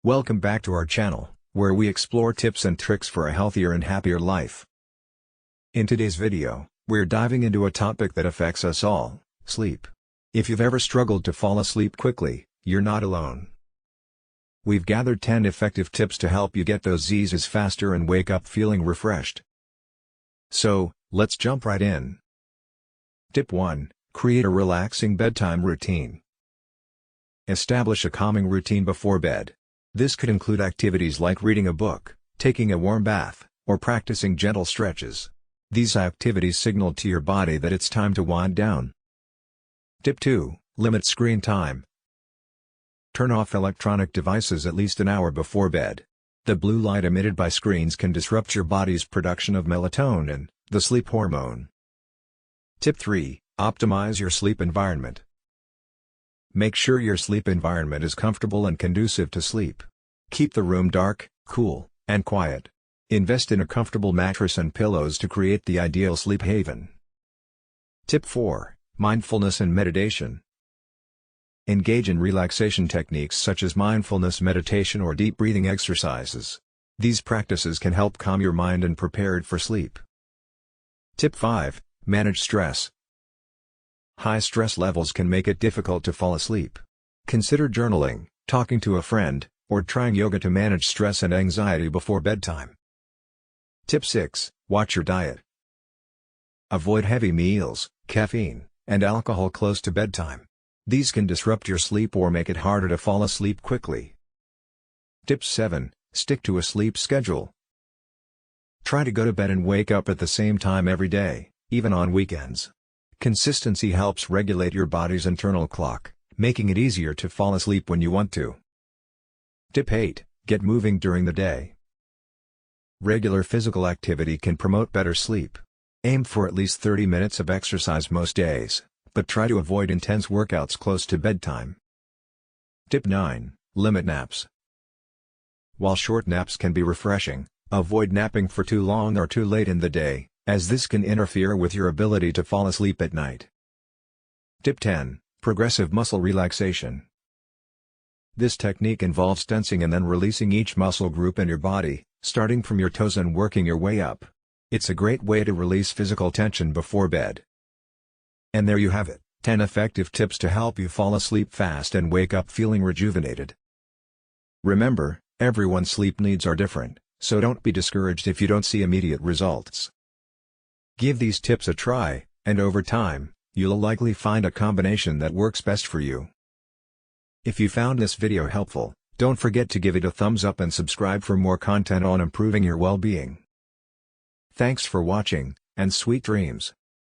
Welcome back to our channel, where we explore tips and tricks for a healthier and happier life. In today's video, we're diving into a topic that affects us all: sleep. If you've ever struggled to fall asleep quickly, you're not alone. We've gathered 10 effective tips to help you get those Z's faster and wake up feeling refreshed. So, let's jump right in. Tip 1. Create a relaxing bedtime routine. Establish a calming routine before bed. This could include activities like reading a book, taking a warm bath, or practicing gentle stretches. These activities signal to your body that it's time to wind down. Tip 2. Limit screen time. Turn off electronic devices at least an hour before bed. The blue light emitted by screens can disrupt your body's production of melatonin, the sleep hormone. Tip 3. Optimize your sleep environment. Make sure your sleep environment is comfortable and conducive to sleep. Keep the room dark, cool, and quiet. Invest in a comfortable mattress and pillows to create the ideal sleep haven. Tip 4. Mindfulness and meditation. Engage in relaxation techniques such as mindfulness meditation or deep breathing exercises. These practices can help calm your mind and prepare it for sleep. Tip 5. Manage stress. High stress levels can make it difficult to fall asleep. Consider journaling, talking to a friend, or trying yoga to manage stress and anxiety before bedtime. Tip 6. Watch your diet. Avoid heavy meals, caffeine, and alcohol close to bedtime. These can disrupt your sleep or make it harder to fall asleep quickly. Tip 7. Stick to a sleep schedule. Try to go to bed and wake up at the same time every day, even on weekends. Consistency helps regulate your body's internal clock, making it easier to fall asleep when you want to. Tip 8. Get moving during the day. Regular physical activity can promote better sleep. Aim for at least 30 minutes of exercise most days, but try to avoid intense workouts close to bedtime. Tip 9. Limit naps. While short naps can be refreshing, avoid napping for too long or too late in the day, as this can interfere with your ability to fall asleep at night. Tip 10. Progressive muscle relaxation. This technique involves tensing and then releasing each muscle group in your body, starting from your toes and working your way up. It's a great way to release physical tension before bed. And there you have it, 10 effective tips to help you fall asleep fast and wake up feeling rejuvenated. Remember, everyone's sleep needs are different, so don't be discouraged if you don't see immediate results. Give these tips a try, and over time, you'll likely find a combination that works best for you. If you found this video helpful, don't forget to give it a thumbs up and subscribe for more content on improving your well-being. Thanks for watching, and sweet dreams.